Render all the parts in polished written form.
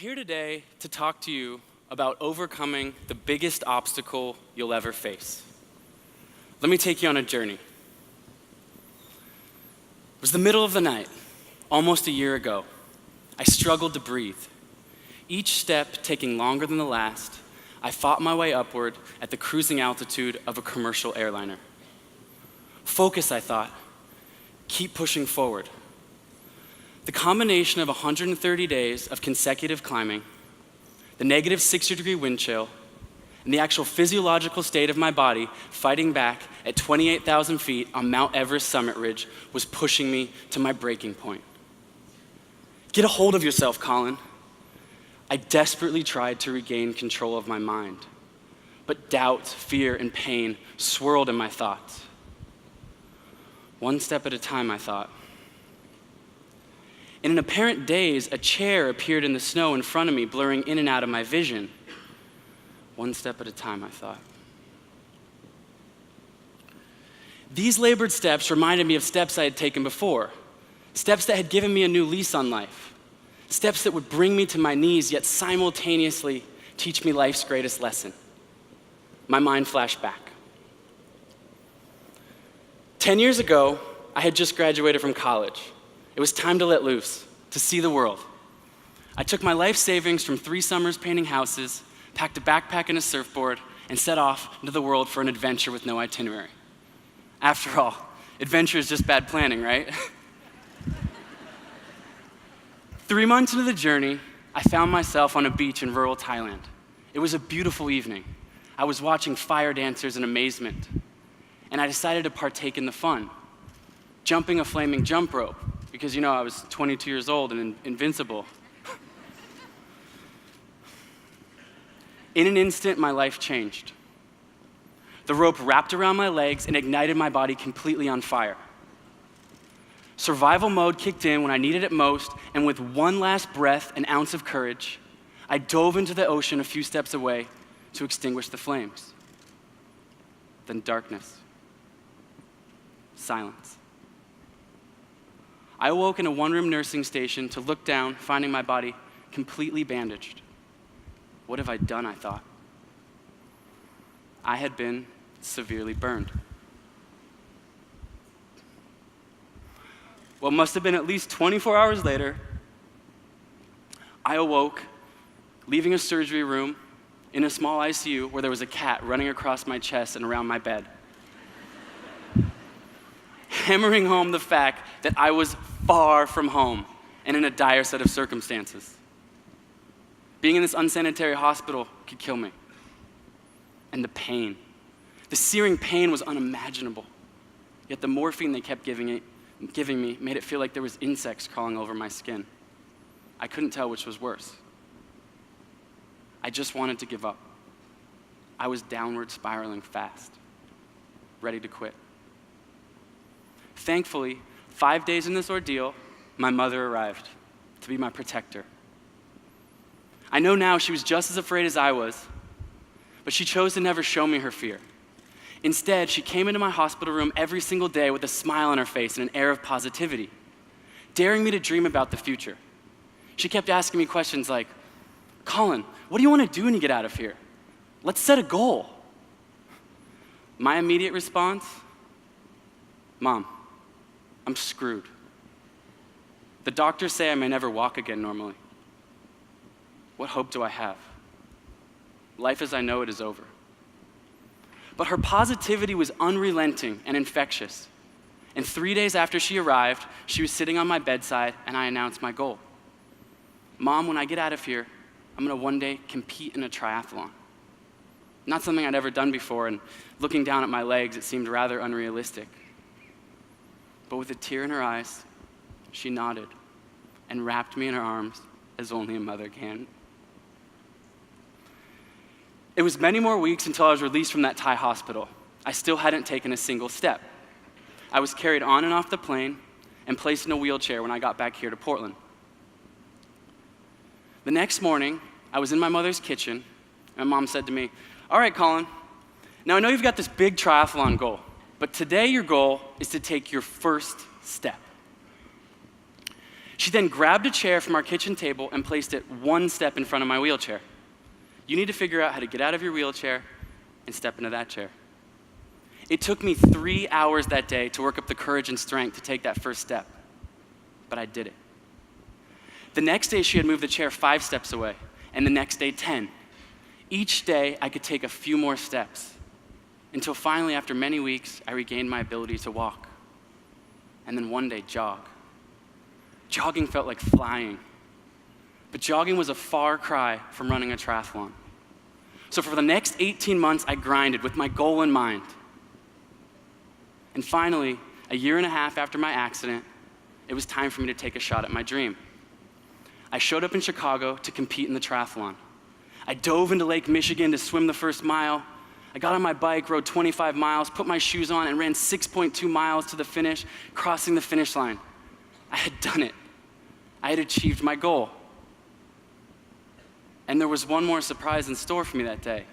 here today to talk to you about overcoming the biggest obstacle you'll ever face. Let me take you on a journey. It was the middle of the night, almost a year ago. I struggled to breathe. Each step taking longer than the last, I fought my way upward at the cruising altitude of a commercial airliner. Focus, I thought. Keep pushing forward. The combination of 130 days of consecutive climbing, the negative 60-degree wind chill, and the actual physiological state of my body fighting back at 28,000 feet on Mount Everest summit ridge was pushing me to my breaking point. Get a hold of yourself, Colin. I desperately tried to regain control of my mind, but doubt, fear, and pain swirled in my thoughts. One step at a time, I thought. In an apparent daze, a chair appeared in the snow in front of me, blurring in and out of my vision. One step at a time, I thought. These labored steps reminded me of steps I had taken before, steps that had given me a new lease on life, steps that would bring me to my knees, yet simultaneously teach me life's greatest lesson. My mind flashed back. 10 years ago, I had just graduated from college. It was time to let loose, to see the world. I took my life savings from 3 summers painting houses, packed a backpack and a surfboard, and set off into the world for an adventure with no itinerary. After all, adventure is just bad planning, right? 3 months into the journey, I found myself on a beach in rural Thailand. It was a beautiful evening. I was watching fire dancers in amazement, and I decided to partake in the fun, jumping a flaming jump rope, because I was 22 years old and invincible. In an instant, my life changed. The rope wrapped around my legs and ignited my body completely on fire. Survival mode kicked in when I needed it most, and with one last breath, an ounce of courage, I dove into the ocean a few steps away to extinguish the flames. Then darkness. Silence. I awoke in a one-room nursing station to look down, finding my body completely bandaged. What have I done, I thought. I had been severely burned. What must have been at least 24 hours later, I awoke, leaving a surgery room in a small ICU where there was a cat running across my chest and around my bed, hammering home the fact that I was far from home and in a dire set of circumstances. Being in this unsanitary hospital could kill me. And the pain, the searing pain was unimaginable. Yet the morphine they kept giving me made it feel like there was insects crawling over my skin. I couldn't tell which was worse. I just wanted to give up. I was downward spiraling fast, ready to quit. Thankfully, 5 days in this ordeal, my mother arrived to be my protector. I know now she was just as afraid as I was, but she chose to never show me her fear. Instead, she came into my hospital room every single day with a smile on her face and an air of positivity, daring me to dream about the future. She kept asking me questions like, "Colin, what do you want to do when you get out of here? Let's set a goal." My immediate response, "Mom, I'm screwed. The doctors say I may never walk again normally. What hope do I have? Life as I know it is over." But her positivity was unrelenting and infectious. And 3 days after she arrived, she was sitting on my bedside and I announced my goal. "Mom, when I get out of here, I'm gonna one day compete in a triathlon." Not something I'd ever done before, and looking down at my legs, it seemed rather unrealistic. But with a tear in her eyes, she nodded and wrapped me in her arms as only a mother can. It was many more weeks until I was released from that Thai hospital. I still hadn't taken a single step. I was carried on and off the plane and placed in a wheelchair when I got back here to Portland. The next morning, I was in my mother's kitchen, and my mom said to me, "All right, Colin, now I know you've got this big triathlon goal, but today your goal is to take your first step." She then grabbed a chair from our kitchen table and placed it one step in front of my wheelchair. You need to figure out how to get out of your wheelchair and step into that chair. It took me 3 hours that day to work up the courage and strength to take that first step, but I did it. The next day, she had moved the chair 5 steps away, and the next day, 10. Each day, I could take a few more steps, until finally, after many weeks, I regained my ability to walk. And then one day, jog. Jogging felt like flying, but jogging was a far cry from running a triathlon. So for the next 18 months, I grinded with my goal in mind. And finally, a year and a half after my accident, it was time for me to take a shot at my dream. I showed up in Chicago to compete in the triathlon. I dove into Lake Michigan to swim the first mile. I got on my bike, rode 25 miles, put my shoes on, and ran 6.2 miles to the finish, crossing the finish line. I had done it. I had achieved my goal. And there was one more surprise in store for me that day.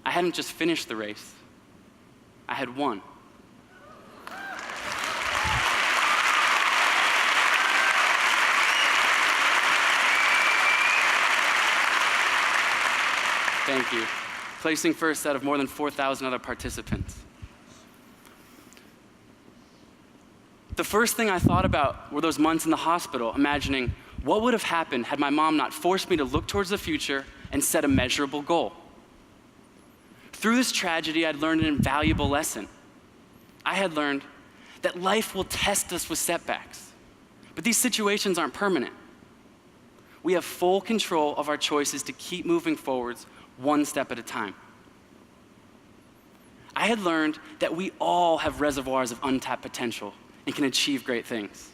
I hadn't just finished the race. I had won. Thank you. Placing first out of more than 4,000 other participants. The first thing I thought about were those months in the hospital, imagining what would have happened had my mom not forced me to look towards the future and set a measurable goal. Through this tragedy, I'd learned an invaluable lesson. I had learned that life will test us with setbacks, but these situations aren't permanent. We have full control of our choices to keep moving forwards one step at a time. I had learned that we all have reservoirs of untapped potential and can achieve great things.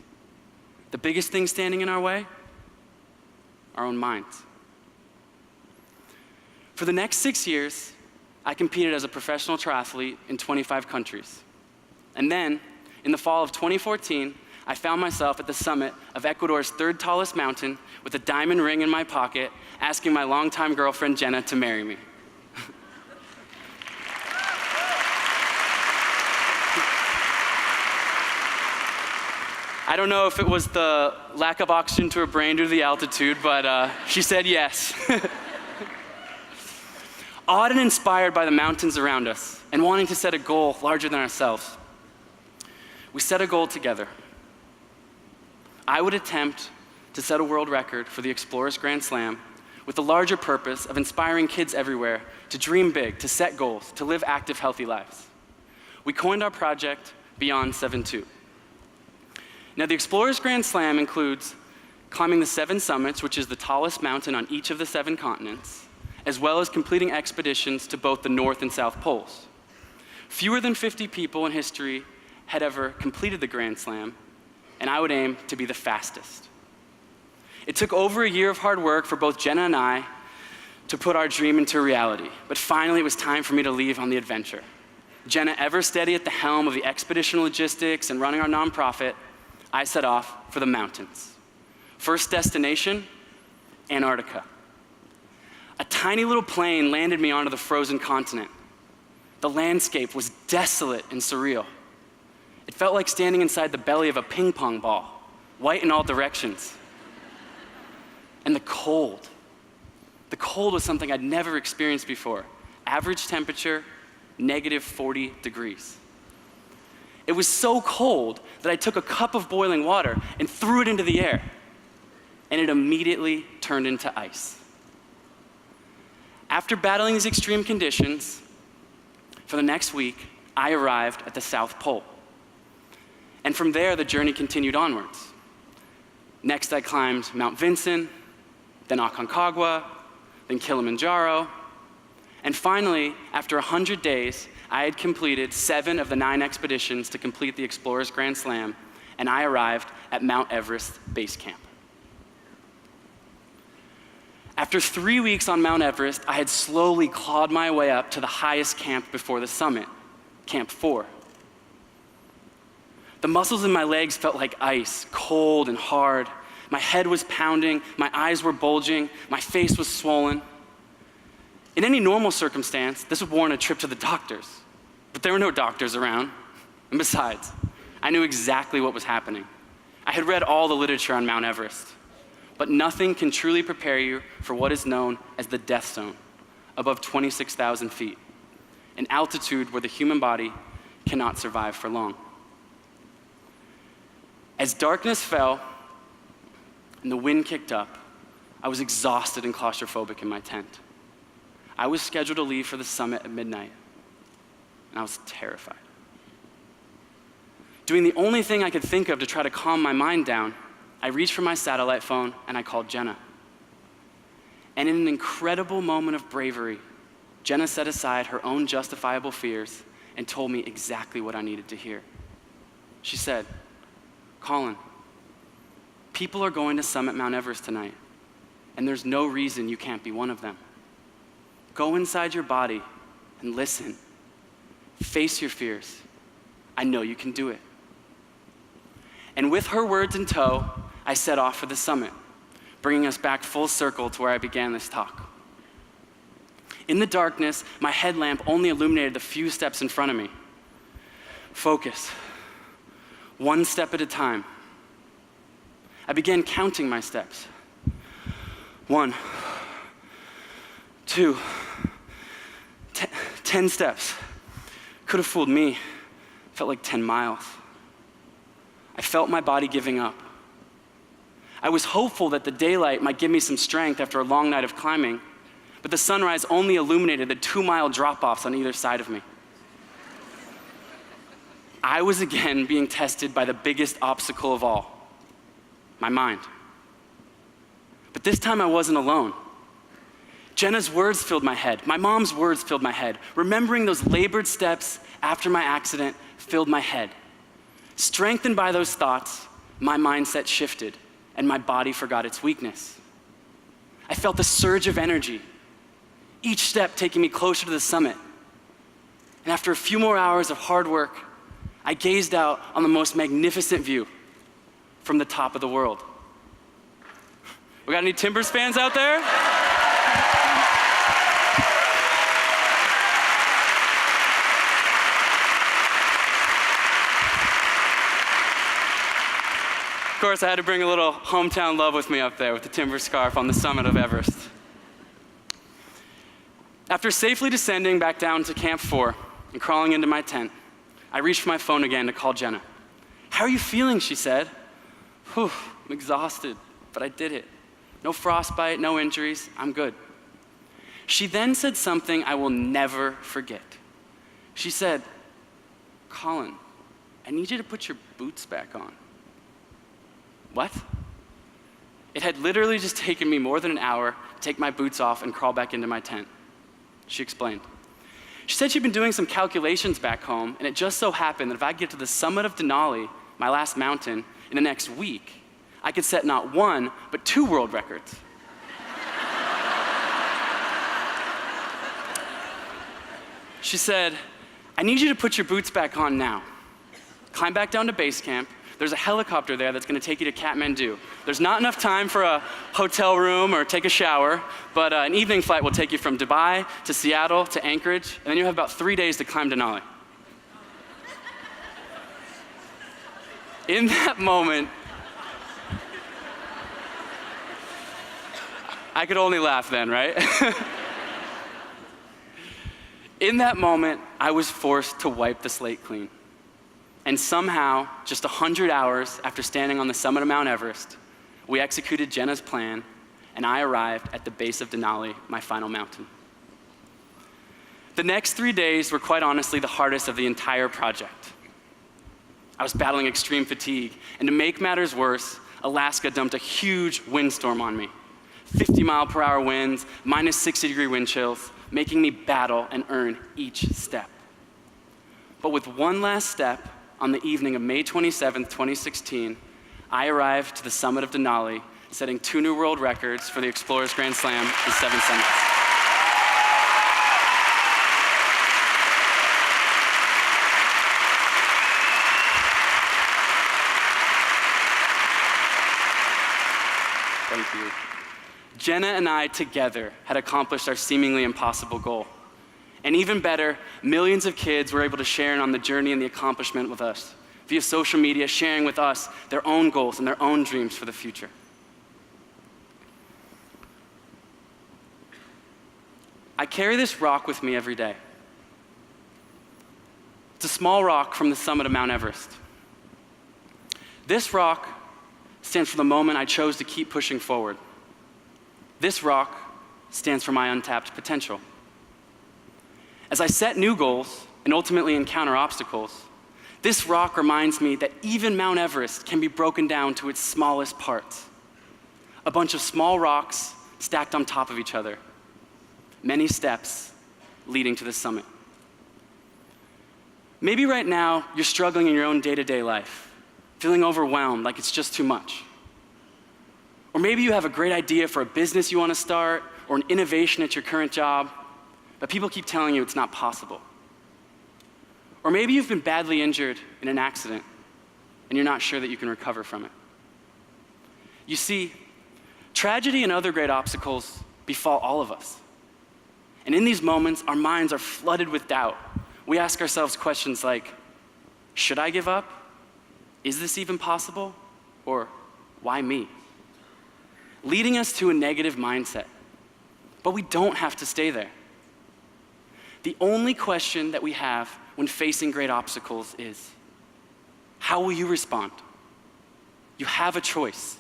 The biggest thing standing in our way? Our own minds. For the next 6 years, I competed as a professional triathlete in 25 countries. And then, in the fall of 2014, I found myself at the summit of Ecuador's 3rd tallest mountain with a diamond ring in my pocket, asking my longtime girlfriend Jenna to marry me. I don't know if it was the lack of oxygen to her brain due to the altitude, but she said yes. Awed and inspired by the mountains around us and wanting to set a goal larger than ourselves, we set a goal together. I would attempt to set a world record for the Explorers Grand Slam with the larger purpose of inspiring kids everywhere to dream big, to set goals, to live active, healthy lives. We coined our project Beyond 7-2. Now, the Explorers Grand Slam includes climbing the 7 summits, which is the tallest mountain on each of the 7 continents, as well as completing expeditions to both the North and South Poles. Fewer than 50 people in history had ever completed the Grand Slam, and I would aim to be the fastest. It took over a year of hard work for both Jenna and I to put our dream into reality, but finally it was time for me to leave on the adventure. Jenna, ever steady at the helm of the expedition logistics and running our nonprofit, I set off for the mountains. First destination, Antarctica. A tiny little plane landed me onto the frozen continent. The landscape was desolate and surreal. It felt like standing inside the belly of a ping pong ball, white in all directions. And the cold. The cold was something I'd never experienced before. Average temperature, negative 40 degrees. It was so cold that I took a cup of boiling water and threw it into the air, and it immediately turned into ice. After battling these extreme conditions, for the next week, I arrived at the South Pole. And from there, the journey continued onwards. Next, I climbed Mount Vinson, then Aconcagua, then Kilimanjaro, and finally, after 100 days, I had completed 7 of the 9 expeditions to complete the Explorers Grand Slam, and I arrived at Mount Everest Base Camp. After 3 weeks on Mount Everest, I had slowly clawed my way up to the highest camp before the summit, Camp 4. The muscles in my legs felt like ice, cold and hard. My head was pounding, my eyes were bulging, my face was swollen. In any normal circumstance, this would warrant a trip to the doctors, but there were no doctors around. And besides, I knew exactly what was happening. I had read all the literature on Mount Everest, but nothing can truly prepare you for what is known as the death zone, above 26,000 feet, an altitude where the human body cannot survive for long. As darkness fell and the wind kicked up, I was exhausted and claustrophobic in my tent. I was scheduled to leave for the summit at midnight, and I was terrified. Doing the only thing I could think of to try to calm my mind down, I reached for my satellite phone and I called Jenna. And in an incredible moment of bravery, Jenna set aside her own justifiable fears and told me exactly what I needed to hear. She said, "Colin, people are going to summit Mount Everest tonight, and there's no reason you can't be one of them. Go inside your body and listen. Face your fears. I know you can do it." And with her words in tow, I set off for the summit, bringing us back full circle to where I began this talk. In the darkness, my headlamp only illuminated the few steps in front of me. Focus. One step at a time. I began counting my steps. 1, 2, 10 steps. Could have fooled me. Felt like 10 miles. I felt my body giving up. I was hopeful that the daylight might give me some strength after a long night of climbing, but the sunrise only illuminated the 2-mile drop-offs on either side of me. I was again being tested by the biggest obstacle of all, my mind. But this time I wasn't alone. Jenna's words filled my head. My mom's words filled my head. Remembering those labored steps after my accident filled my head. Strengthened by those thoughts, my mindset shifted and my body forgot its weakness. I felt the surge of energy, each step taking me closer to the summit. And after a few more hours of hard work, I gazed out on the most magnificent view from the top of the world. We got any Timbers fans out there? Of course, I had to bring a little hometown love with me up there with the timber scarf on the summit of Everest. After safely descending back down to Camp 4 and crawling into my tent, I reached for my phone again to call Jenna. "How are you feeling?" she said. "Whew, I'm exhausted, but I did it. No frostbite, no injuries, I'm good." She then said something I will never forget. She said, "Colin, I need you to put your boots back on." What? It had literally just taken me more than an hour to take my boots off and crawl back into my tent. She explained. She said she'd been doing some calculations back home, and it just so happened that if I get to the summit of Denali, my last mountain, in the next week, I could set not 1, but 2 world records. She said, "I need you to put your boots back on now. Climb back down to base camp. There's a helicopter there that's going to take you to Kathmandu. There's not enough time for a hotel room or take a shower, but an evening flight will take you from Dubai to Seattle to Anchorage, and then you have about 3 days to climb Denali." In that moment, I could only laugh then, right? In that moment, I was forced to wipe the slate clean. And somehow, just 100 hours after standing on the summit of Mount Everest, we executed Jenna's plan, and I arrived at the base of Denali, my final mountain. The next 3 days were quite honestly the hardest of the entire project. I was battling extreme fatigue, and to make matters worse, Alaska dumped a huge windstorm on me. 50-mile-per-hour winds, minus 60-degree wind chills, making me battle and earn each step. But with one last step, on the evening of May 27th, 2016, I arrived to the summit of Denali, setting 2 new world records for the Explorers Grand Slam in 7 summits. Thank you. Jenna and I together had accomplished our seemingly impossible goal. And even better, millions of kids were able to share in on the journey and the accomplishment with us, via social media, sharing with us their own goals and their own dreams for the future. I carry this rock with me every day. It's a small rock from the summit of Mount Everest. This rock stands for the moment I chose to keep pushing forward. This rock stands for my untapped potential. As I set new goals and ultimately encounter obstacles, this rock reminds me that even Mount Everest can be broken down to its smallest parts. A bunch of small rocks stacked on top of each other. Many steps leading to the summit. Maybe right now you're struggling in your own day-to-day life, feeling overwhelmed like it's just too much. Or maybe you have a great idea for a business you want to start or an innovation at your current job, but people keep telling you it's not possible. Or maybe you've been badly injured in an accident and you're not sure that you can recover from it. You see, tragedy and other great obstacles befall all of us. And in these moments, our minds are flooded with doubt. We ask ourselves questions like, should I give up? Is this even possible? Or why me? Leading us to a negative mindset. But we don't have to stay there. The only question that we have when facing great obstacles is, how will you respond? You have a choice.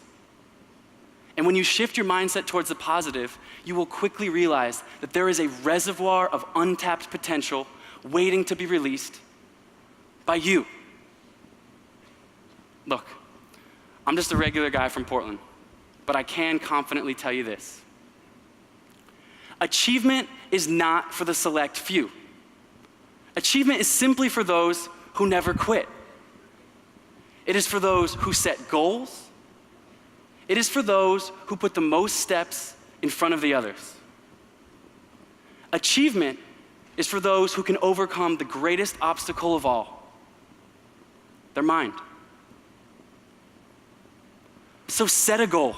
And when you shift your mindset towards the positive, you will quickly realize that there is a reservoir of untapped potential waiting to be released by you. Look, I'm just a regular guy from Portland, but I can confidently tell you this. Achievement is not for the select few. Achievement is simply for those who never quit. It is for those who set goals. It is for those who put the most steps in front of the others. Achievement is for those who can overcome the greatest obstacle of all, their mind. So set a goal.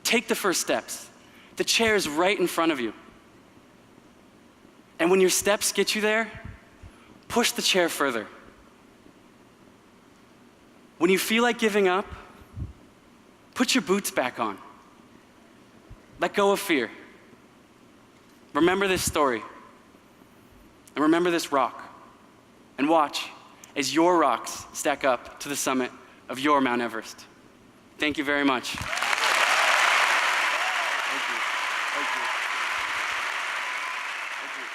Take the first steps. The chair is right in front of you. And when your steps get you there, push the chair further. When you feel like giving up, put your boots back on. Let go of fear. Remember this story. And remember this rock. And watch as your rocks stack up to the summit of your Mount Everest. Thank you very much. Thank you. Thank you. Thank you.